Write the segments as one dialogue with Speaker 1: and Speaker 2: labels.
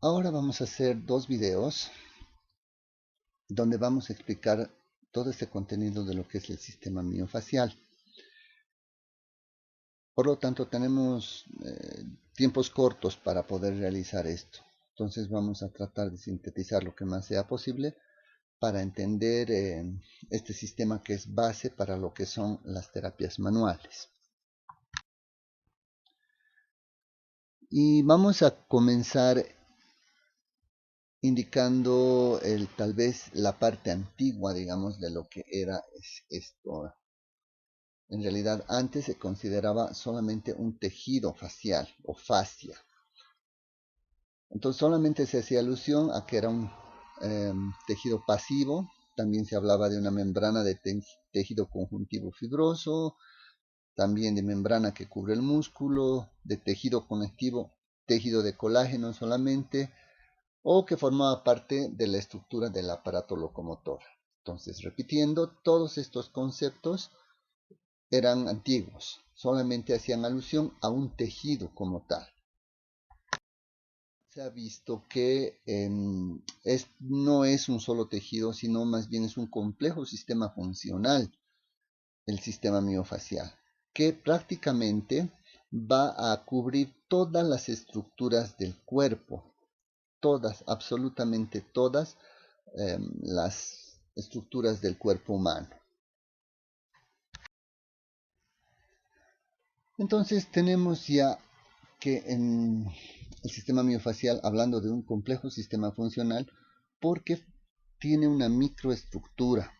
Speaker 1: Ahora vamos a hacer dos videos donde vamos a explicar todo este contenido de lo que es el sistema miofacial. Por lo tanto, tenemos tiempos cortos para poder realizar esto. Entonces vamos a tratar de sintetizar lo que más sea posible para entender este sistema que es base para lo que son las terapias manuales. Y vamos a comenzar indicando tal vez la parte antigua, digamos, de lo que era esto. En realidad, antes se consideraba solamente un tejido facial o fascia. Entonces, solamente se hacía alusión a que era un tejido pasivo. También se hablaba de una membrana de tejido conjuntivo fibroso, también de membrana que cubre el músculo, de tejido conectivo, tejido de colágeno solamente, o que formaba parte de la estructura del aparato locomotor. Entonces, repitiendo, todos estos conceptos eran antiguos, solamente hacían alusión a un tejido como tal. Se ha visto que no es un solo tejido, sino más bien es un complejo sistema funcional, el sistema miofacial, que prácticamente va a cubrir todas las estructuras del cuerpo, todas, absolutamente todas las estructuras del cuerpo humano. Entonces tenemos ya que en el sistema miofacial, hablando de un complejo sistema funcional, porque tiene una microestructura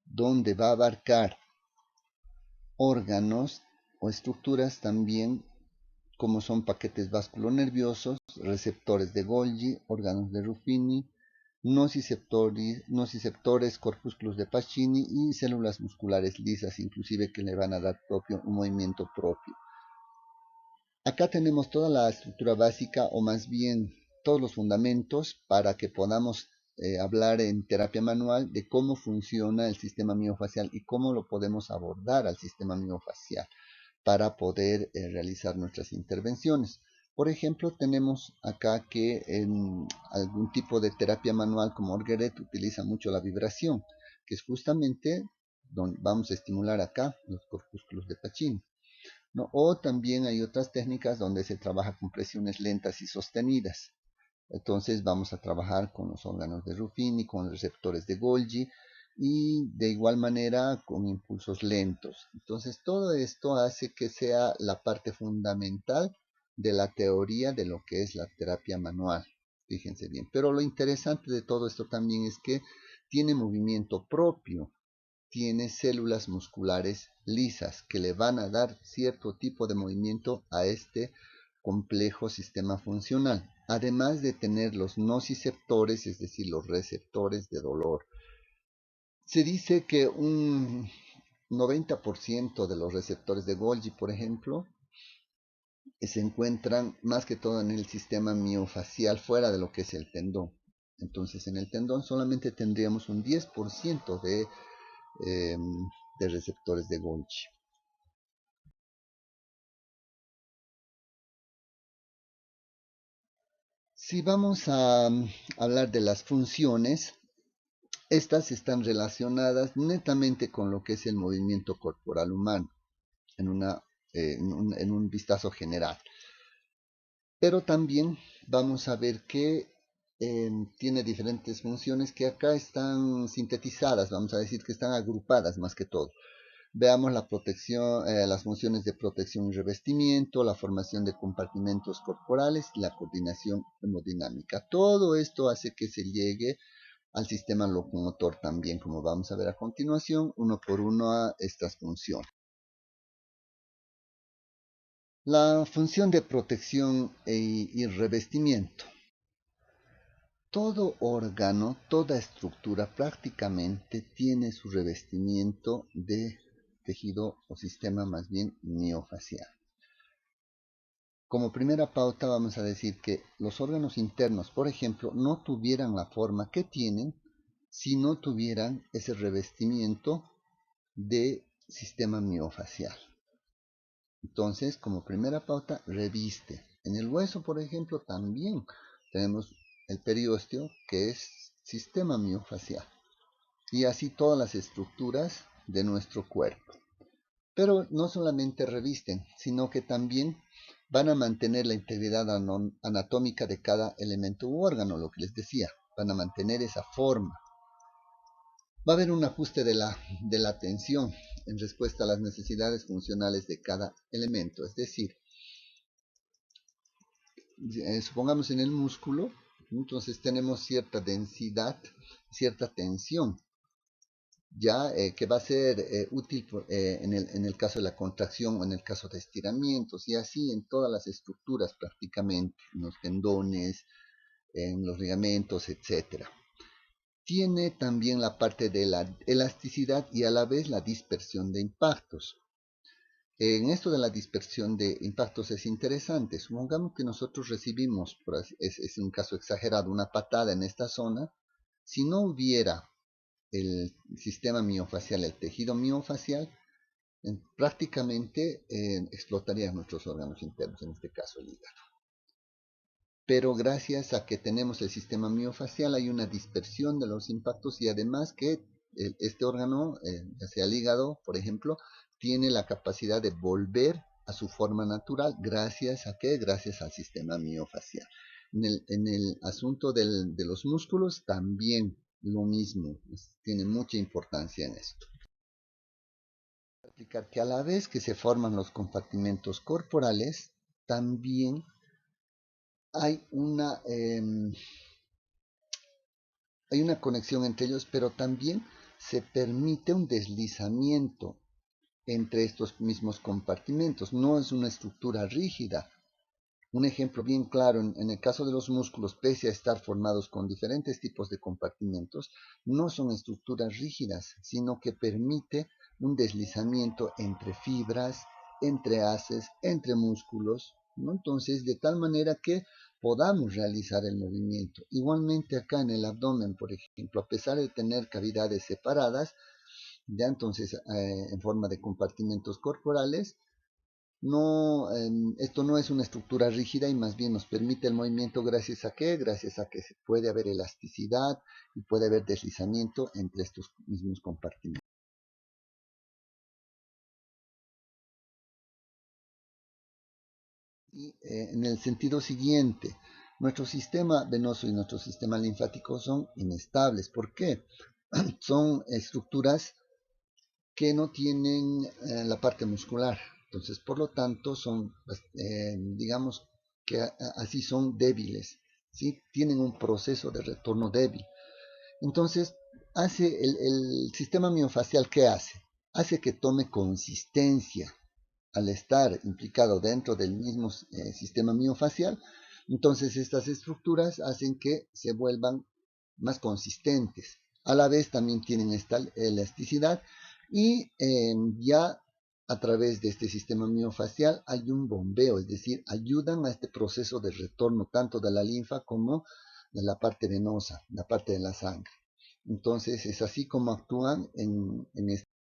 Speaker 1: donde va a abarcar órganos o estructuras también como son paquetes vasculonerviosos, receptores de Golgi, órganos de Ruffini, nociceptores, corpúsculos de Pacini y células musculares lisas, inclusive que le van a dar un movimiento propio. Acá tenemos toda la estructura básica o más bien todos los fundamentos para que podamos hablar en terapia manual de cómo funciona el sistema miofacial y cómo lo podemos abordar al sistema miofacial para poder realizar nuestras intervenciones. Por ejemplo, tenemos acá que en algún tipo de terapia manual como Orgeret utiliza mucho la vibración, que es justamente donde vamos a estimular acá los corpúsculos de Pacini, ¿no? O también hay otras técnicas donde se trabaja con presiones lentas y sostenidas. Entonces vamos a trabajar con los órganos de Ruffini, con receptores de Golgi y de igual manera con impulsos lentos. Entonces todo esto hace que sea la parte fundamental de la teoría de lo que es la terapia manual. Fíjense bien. Pero lo interesante de todo esto también es que tiene movimiento propio, tiene células musculares lisas que le van a dar cierto tipo de movimiento a este complejo sistema funcional, además de tener los nociceptores, es decir, los receptores de dolor. Se dice que un 90% de los receptores de Golgi, por ejemplo, se encuentran más que todo en el sistema miofacial fuera de lo que es el tendón. Entonces en el tendón solamente tendríamos un 10% de receptores de Golgi. Si vamos a hablar de las funciones, estas están relacionadas netamente con lo que es el movimiento corporal humano en un vistazo general. Pero también vamos a ver que tiene diferentes funciones que acá están sintetizadas, vamos a decir que están agrupadas más que todo. Veamos la protección, las funciones de protección y revestimiento, la formación de compartimentos corporales y la coordinación hemodinámica. Todo esto hace que se llegue al sistema locomotor también, como vamos a ver a continuación, uno por uno a estas funciones. La función de protección y revestimiento. Todo órgano, toda estructura prácticamente tiene su revestimiento de tejido o sistema más bien miofacial. Como primera pauta vamos a decir que los órganos internos, por ejemplo, no tuvieran la forma que tienen si no tuvieran ese revestimiento de sistema miofacial. Entonces, como primera pauta, reviste. En el hueso, por ejemplo, también tenemos el periósteo, que es sistema miofacial, y así todas las estructuras de nuestro cuerpo. Pero no solamente revisten, sino que también van a mantener la integridad anatómica de cada elemento u órgano, lo que les decía, van a mantener esa forma. Va a haber un ajuste de la tensión en respuesta a las necesidades funcionales de cada elemento, es decir, supongamos en el músculo, entonces tenemos cierta densidad, cierta tensión, ya que va a ser útil en el caso de la contracción o en el caso de estiramientos, y así en todas las estructuras prácticamente, en los tendones, en los ligamentos, etc. Tiene también la parte de la elasticidad y a la vez la dispersión de impactos. En esto de la dispersión de impactos es interesante. Supongamos que nosotros recibimos, es un caso exagerado, una patada en esta zona. Si no hubiera el sistema miofacial, el tejido miofacial, prácticamente explotarían nuestros órganos internos, en este caso el hígado. Pero gracias a que tenemos el sistema miofacial hay una dispersión de los impactos y además que este órgano, ya sea el hígado, por ejemplo, tiene la capacidad de volver a su forma natural. ¿Gracias a qué? Gracias al sistema miofacial. En el asunto de los músculos también lo mismo, tiene mucha importancia en esto. Explicar que a la vez que se forman los compartimentos corporales, también hay una conexión entre ellos, pero también se permite un deslizamiento entre estos mismos compartimentos. No es una estructura rígida. Un ejemplo bien claro, en el caso de los músculos, pese a estar formados con diferentes tipos de compartimentos, no son estructuras rígidas, sino que permite un deslizamiento entre fibras, entre haces, entre músculos, ¿no? Entonces, de tal manera que podamos realizar el movimiento. Igualmente acá en el abdomen, por ejemplo, a pesar de tener cavidades separadas, ya entonces en forma de compartimentos corporales, no, esto no es una estructura rígida y más bien nos permite el movimiento gracias a qué, gracias a que puede haber elasticidad y puede haber deslizamiento entre estos mismos compartimentos. Y en el sentido siguiente, nuestro sistema venoso y nuestro sistema linfático son inestables. ¿Por qué? Son estructuras que no tienen la parte muscular. Entonces, por lo tanto, son, digamos que así son débiles, ¿sí? Tienen un proceso de retorno débil. Entonces, hace el sistema miofacial, ¿qué hace? Hace que tome consistencia al estar implicado dentro del mismo sistema miofacial. Entonces, estas estructuras hacen que se vuelvan más consistentes. A la vez también tienen esta elasticidad y ya a través de este sistema miofacial hay un bombeo, es decir, ayudan a este proceso de retorno tanto de la linfa como de la parte venosa, la parte de la sangre. Entonces es así como actúan en este